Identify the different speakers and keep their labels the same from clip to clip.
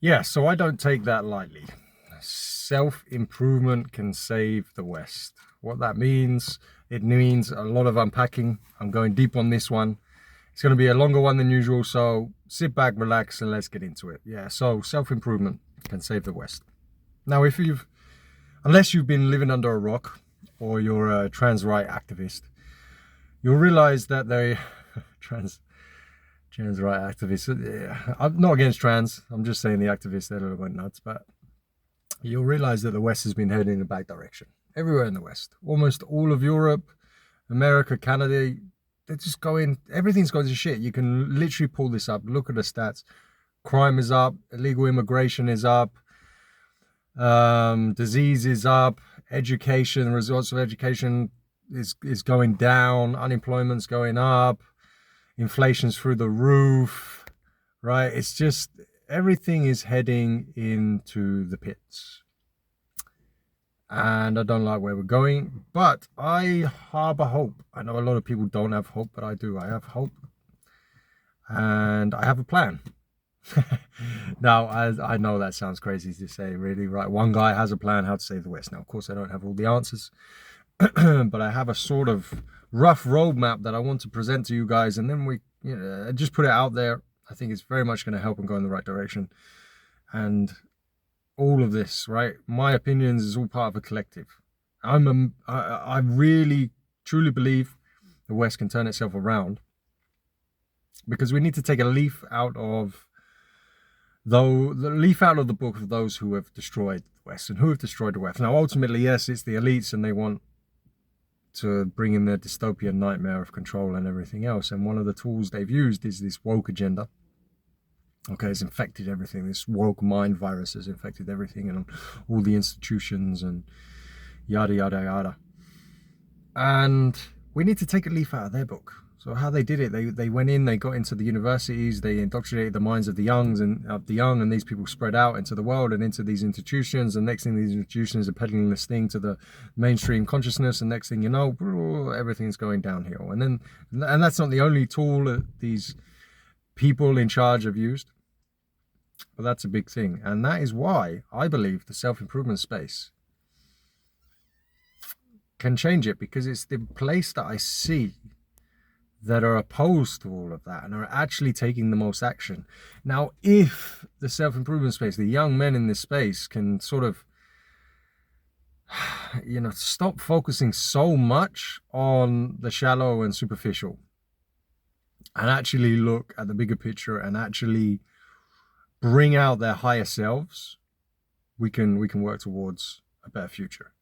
Speaker 1: Yeah, so I don't take that lightly. Self-improvement can save the West. What that means, it means a lot of unpacking. I'm going deep on this one. It's going to be a longer one than usual, so sit back, relax, and let's get into it. Yeah, so self-improvement can save the West. Now, unless you've been living under a rock or you're a trans right activist, you'll realize that they trans right activists. Yeah, I'm not against trans. I'm just saying the activists, they're a little bit nuts. But you'll realize that the West has been heading in a bad direction. Everywhere in the West. Almost all of Europe, America, Canada, they're just going, everything's going to shit. You can literally pull this up. Look at the stats. Crime is up. Illegal immigration is up. Disease is up. Education, results of education is going down. Unemployment's going up. Inflation's through the roof, right? It's just everything is heading into the pits. And I don't like where we're going, but I harbor hope. I know a lot of people don't have hope, but I do. I have hope. And I have a plan. Now, I know that sounds crazy to say, really, right? One guy has a plan how to save the West. Now, of course, I don't have all the answers, but I have a sort of rough roadmap that I want to present to you guys, and then we just put it out there. I think it's very much going to help and go in the right direction. And all of this, right, my opinions is all part of a collective. I really truly believe the West can turn itself around, because we need to take a leaf out of the book of those who have destroyed the West and who have destroyed the West. Now, ultimately, yes, it's the elites, and they want to bring in their dystopian nightmare of control and everything else. And one of the tools they've used is this woke agenda. Okay, it's infected everything. This woke mind virus has infected everything and all the institutions and yada, yada, yada. And we need to take a leaf out of their book. So how they did it, they went in, they got into the universities, they indoctrinated the minds of the young, and these people spread out into the world and into these institutions. And next thing, these institutions are peddling this thing to the mainstream consciousness, and next thing you know, everything's going downhill. And that's not the only tool that these people in charge have used, but that's a big thing. And that is why I believe the self-improvement space can change it, because it's the place that I see that are opposed to all of that and are actually taking the most action. Now, if the self-improvement space, the young men in this space, can sort of, stop focusing so much on the shallow and superficial and actually look at the bigger picture and actually bring out their higher selves, we can work towards a better future.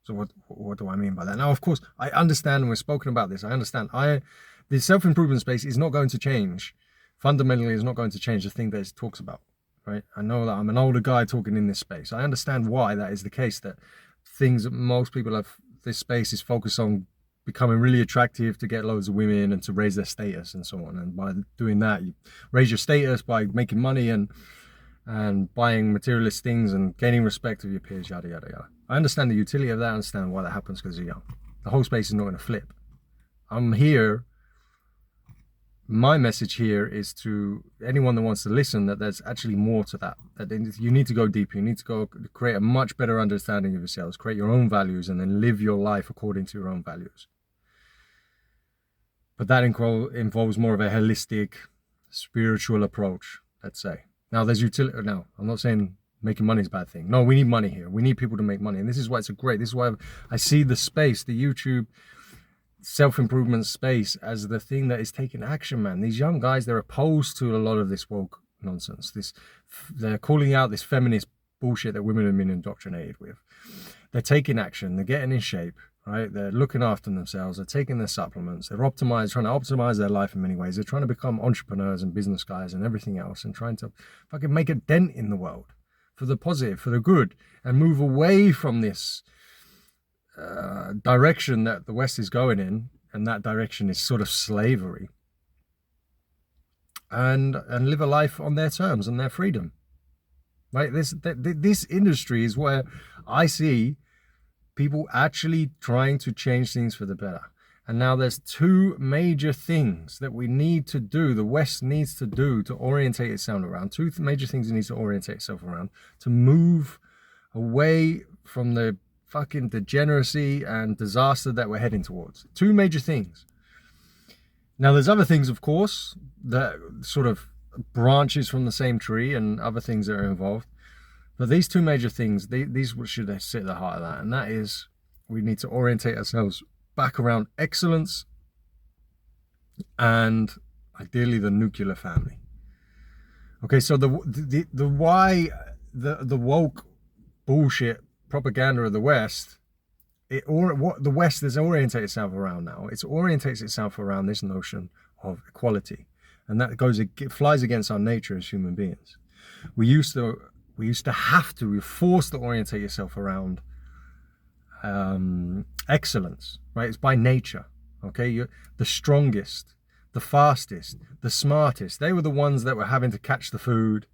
Speaker 1: So what do I mean by that? Now, of course, I understand, and we've spoken about this, I understand. The self-improvement space is not going to change. Fundamentally, it's not going to change the thing that it talks about, right? I know that I'm an older guy talking in this space. I understand why that is the case, that things that most people have, this space is focused on becoming really attractive to get loads of women and to raise their status and so on. And by doing that, you raise your status by making money and buying materialist things and gaining respect of your peers, yada, yada, yada. I understand the utility of that. I understand why that happens, because you're young. The whole space is not going to flip. I'm here. My message here is to anyone that wants to listen, that there's actually more to that. That you need to go deeper. You need to go create a much better understanding of yourselves, create your own values, and then live your life according to your own values. But that involves more of a holistic, spiritual approach, let's say. Now, there's utility. Now, I'm not saying making money is a bad thing. No, we need money here. We need people to make money. And this is why it's this is why I see the space, the YouTube self-improvement space, as the thing that is taking action, man. These young guys, they're opposed to a lot of this woke nonsense. They're calling out this feminist bullshit that women have been indoctrinated with. They're taking action. They're getting in shape, right? They're looking after themselves. They're taking their supplements. They're trying to optimize their life in many ways. They're trying to become entrepreneurs and business guys and everything else, and trying to fucking make a dent in the world for the positive, for the good, and move away from this direction that the West is going in, and that direction is sort of slavery, and live a life on their terms and their freedom, right? This industry is where I see people actually trying to change things for the better. And now there's two major things that we need to do, the West needs to do to orientate itself around. Two major things it needs to orientate itself around to move away from the fucking degeneracy and disaster that we're heading towards. Two major things. Now there's other things, of course, that sort of branches from the same tree and other things that are involved. But these two major things, these should sit at the heart of that. And that is, we need to orientate ourselves back around excellence and ideally the nuclear family. Okay, so the why the woke bullshit propaganda of the West, what the West has orientated itself around now, it orientates itself around this notion of equality, and it flies against our nature as human beings. We used to have to, we're forced to orientate yourself around excellence, right? It's by nature. Okay, you're the strongest, the fastest, the smartest. They were the ones that were having to catch the food,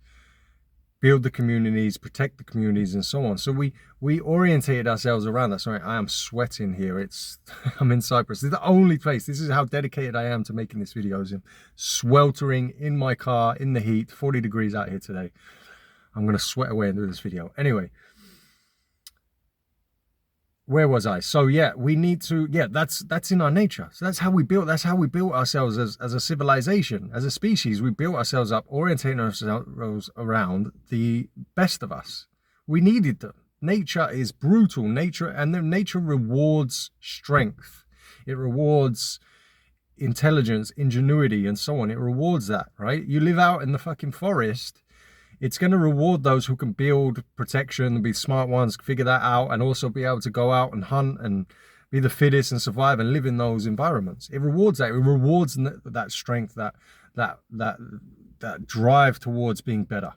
Speaker 1: build the communities, protect the communities, and so on. So we orientated ourselves around that. Sorry, I am sweating here. I'm in Cyprus. This is the only place. This is how dedicated I am to making this video. I'm sweltering in my car in the heat, 40 degrees out here today. I'm gonna sweat away and do this video. Anyway, where was I? So yeah, we need to, that's in our nature. So that's how we built ourselves as a civilization, as a species. We built ourselves up, orientating ourselves around the best of us. We needed them. Nature is brutal. Nature rewards strength. It rewards intelligence, ingenuity, and so on. It rewards that, right? You live out in the fucking forest, it's going to reward those who can build protection and be smart ones, figure that out, and also be able to go out and hunt and be the fittest and survive and live in those environments. It rewards that. It rewards that strength, that drive towards being better.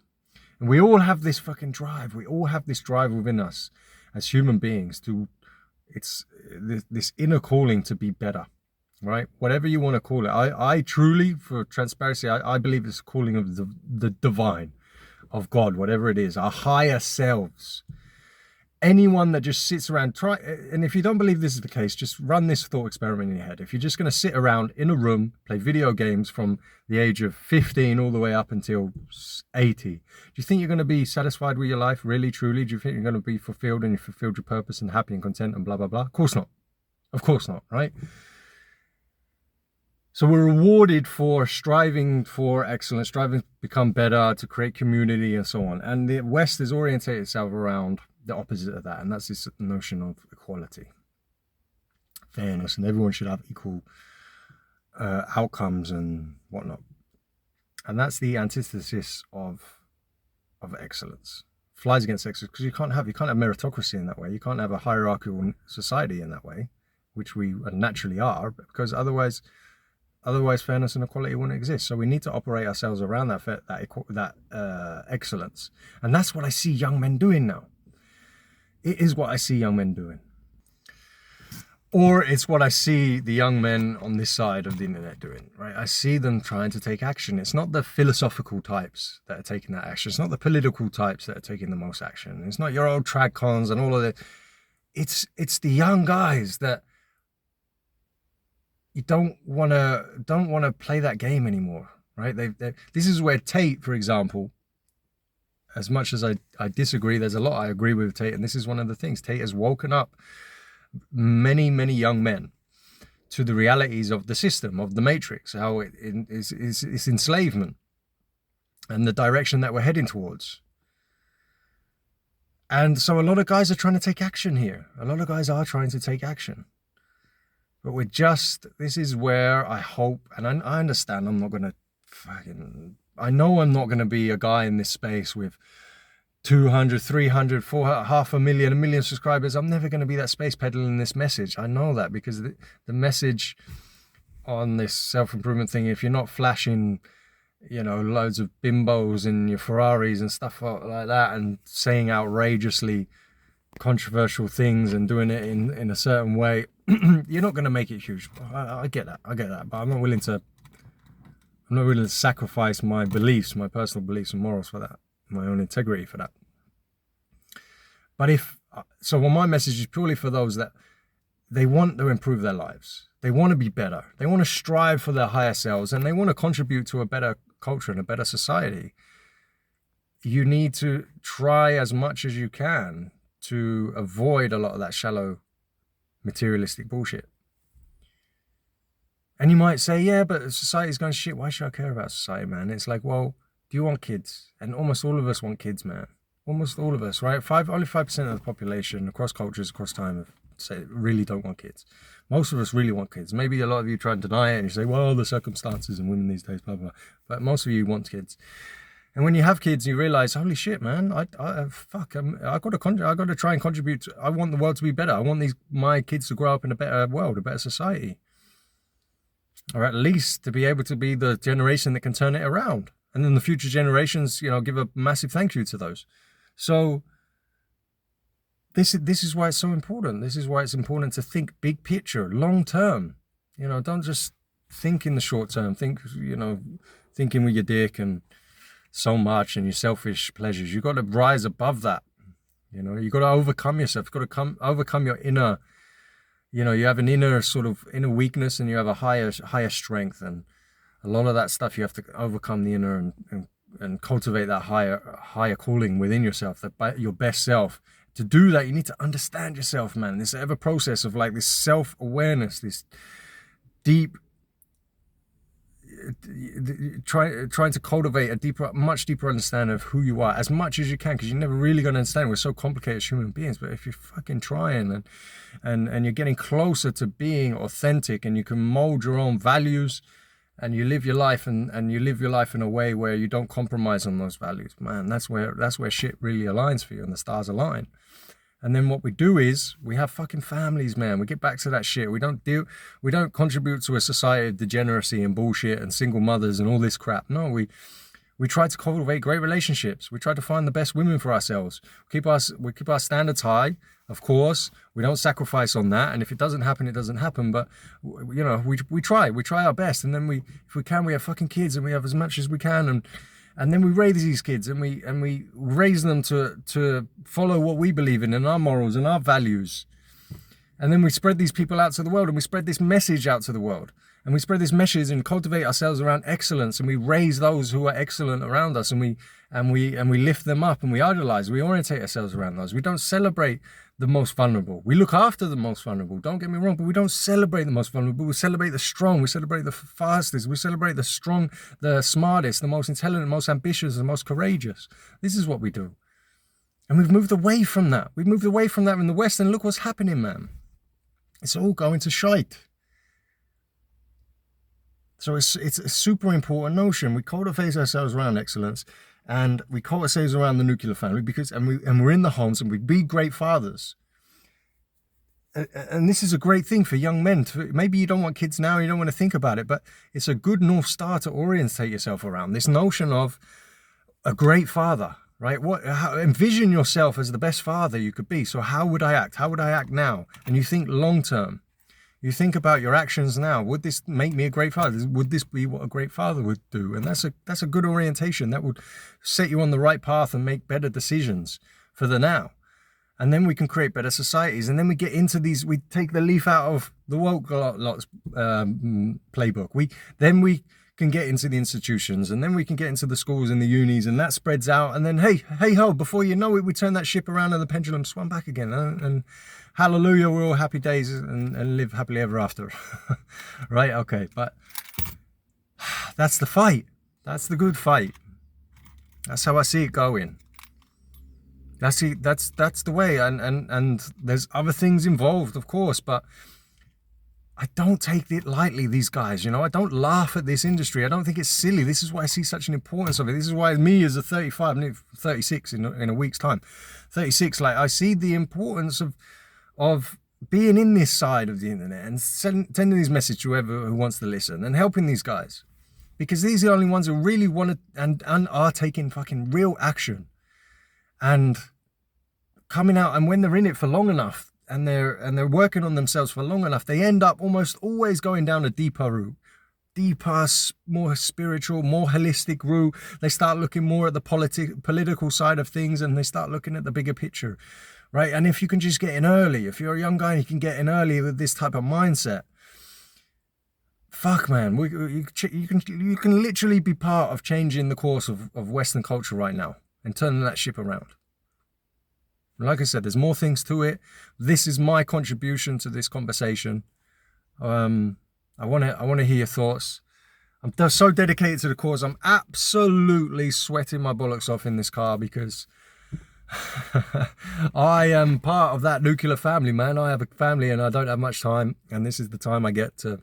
Speaker 1: And we all have this fucking drive. We all have this drive within us as human beings it's this inner calling to be better, right? Whatever you want to call it. I truly, for transparency, I believe it's a calling of the divine, of God, whatever it is, our higher selves. Anyone that just sits around, and if you don't believe this is the case, just run this thought experiment in your head. If you're just going to sit around in a room, play video games from the age of 15 all the way up until 80, do you think you're going to be satisfied with your life, really, truly? Do you think you're going to be fulfilled and you fulfilled your purpose and happy and content and blah, blah, blah? Of course not. Of course not, right? So we're rewarded for striving for excellence, striving to become better, to create community and so on. And the West has orientated itself around the opposite of that. And that's this notion of equality, fairness, and everyone should have equal outcomes and whatnot. And that's the antithesis of excellence. Flies against excellence because you can't have meritocracy in that way. You can't have a hierarchical society in that way, which we naturally are, because otherwise fairness and equality wouldn't exist. So we need to operate ourselves around that excellence. And that's what I see young men doing now. It is what I see young men doing. Or it's what I see the young men on this side of the internet doing, right? I see them trying to take action. It's not the philosophical types that are taking that action. It's not the political types that are taking the most action. It's not your old trad cons and all of that. It's the young guys that you don't want to play that game anymore, right? This is where Tate, for example, as much as I disagree, there's a lot I agree with Tate, and this is one of the things. Tate has woken up many, many young men to the realities of the system, of the matrix, how it's enslavement and the direction that we're heading towards. And so a lot of guys are trying to take action here. A lot of guys are trying to take action. But this is where I hope, and I understand I'm not going to I know I'm not going to be a guy in this space with 200, 300, 400, 500,000, 1 million subscribers. I'm never going to be that space peddling this message. I know that, because the message on this self-improvement thing, if you're not flashing, loads of bimbos in your Ferraris and stuff like that and saying outrageously controversial things and doing it in a certain way, you're not going to make it huge. I get that, but I'm not willing to sacrifice my beliefs, my personal beliefs and morals for that, my own integrity for that. But my message is purely for those that they want to improve their lives. They want to be better. They want to strive for their higher selves, and they want to contribute to a better culture and a better society. You need to try as much as you can to avoid a lot of that shallow, materialistic bullshit. And you might say, yeah, but society's going shit. Why should I care about society, man? It's like, well, do you want kids? And almost all of us want kids, man. Almost all of us, right? Only 5% of the population across cultures, across time, say really don't want kids. Most of us really want kids. Maybe a lot of you try and deny it and you say, well, the circumstances and women these days, blah, blah, blah. But most of you want kids. And when you have kids, you realize, holy shit, man, I got to try and contribute. I want the world to be better. I want my kids to grow up in a better world, a better society. Or at least to be able to be the generation that can turn it around. And then the future generations, give a massive thank you to those. So this is why it's so important. This is why it's important to think big picture, long term. Don't just think in the short term. Think, thinking with your dick and so much and your selfish pleasures. You've got to rise above that. You've got to overcome yourself. You've got to overcome your inner, you have an inner weakness and you have a higher strength. And a lot of that stuff you have to overcome the inner and cultivate that higher calling within yourself, your best self. To do that, you need to understand yourself, man. This ever process of like this self-awareness, this deep, trying to cultivate a much deeper understanding of who you are as much as you can, because you're never really going to understand. We're so complicated as human beings, but if you're fucking trying and you're getting closer to being authentic, and you can mold your own values, and you live your life and you live your life in a way where you don't compromise on those values, man, that's where shit really aligns for you and the stars align. And then what we do is we have fucking families, man. We get back to that shit. We don't contribute to a society of degeneracy and bullshit and single mothers and all this crap. No, we try to cultivate great relationships. We try to find the best women for ourselves. We keep our standards high, of course. We don't sacrifice on that. And if it doesn't happen, it doesn't happen. But we try our best. And then if we can, we have fucking kids, and we have as much as we can. And then we raise these kids, and we raise them to follow what we believe in and our morals and our values. And then we spread these people out to the world, and we spread this message out to the world. And we spread this message and cultivate ourselves around excellence, and we raise those who are excellent around us, and we lift them up, and we idolize, we orientate ourselves around those. We don't celebrate the most vulnerable. We look after the most vulnerable, don't get me wrong, but we don't celebrate the most vulnerable. We celebrate the strong, we celebrate the fastest, we celebrate the strong, the smartest, the most intelligent, the most ambitious, the most courageous. This is what we do. And we've moved away from that. We've moved away from that in the West, and look what's happening, man. It's all going to shite. So it's a super important notion. We cultivate ourselves around excellence, and we cultivate ourselves around the nuclear family, and we're in the homes, and we be great fathers. And this is a great thing for young men. Maybe you don't want kids now, you don't want to think about it, but it's a good North Star to orientate yourself around. This notion of a great father, right? Envision yourself as the best father you could be. So how would I act? How would I act now? And you think long term. You think about your actions now. Would this make me a great father? Would this be what a great father would do? And that's a good orientation. That would set you on the right path and make better decisions for the now. And then we can create better societies. And then we get into these, we take the leaf out of the woke playbook. Then we can get into the institutions, and then we can get into the schools and the unis, and that spreads out. And then, hey ho, before you know it, we turn that ship around and the pendulum swung back again. And hallelujah, we're all happy days and live happily ever after. Right? Okay. But that's the fight. That's the good fight. That's how I see it going. That's the way. And there's other things involved, of course, but I don't take it lightly, these guys, I don't laugh at this industry. I don't think it's silly. This is why I see such an importance of it. This is why me as a 35, 36 in a week's time, 36, like I see the importance of being in this side of the internet and sending these messages to whoever who wants to listen and helping these guys. Because these are the only ones who really want to and are taking fucking real action and coming out. And when they're in it for long enough, and they're working on themselves for long enough, they end up almost always going down a deeper route. Deeper, more spiritual, more holistic route. They start looking more at the political side of things, and they start looking at the bigger picture. right? And if you can just get in early, if you're a young guy and you can get in early with this type of mindset, fuck, man, you can literally be part of changing the course of Western culture right now and turning that ship around. Like I said, there's more things to it. This is my contribution to this conversation. I want to hear your thoughts. I'm so dedicated to the cause. I'm absolutely sweating my bullocks off in this car because I am part of that nuclear family, man. I have a family and I don't have much time. And this is the time I get to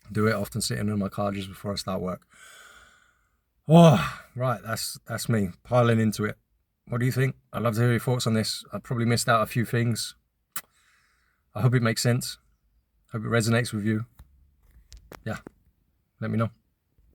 Speaker 1: do it, often sitting in my car just before I start work. Oh, right. That's me piling into it. What do you think? I'd love to hear your thoughts on this. I probably missed out a few things. I hope it makes sense. Hope it resonates with you. Yeah, let me know.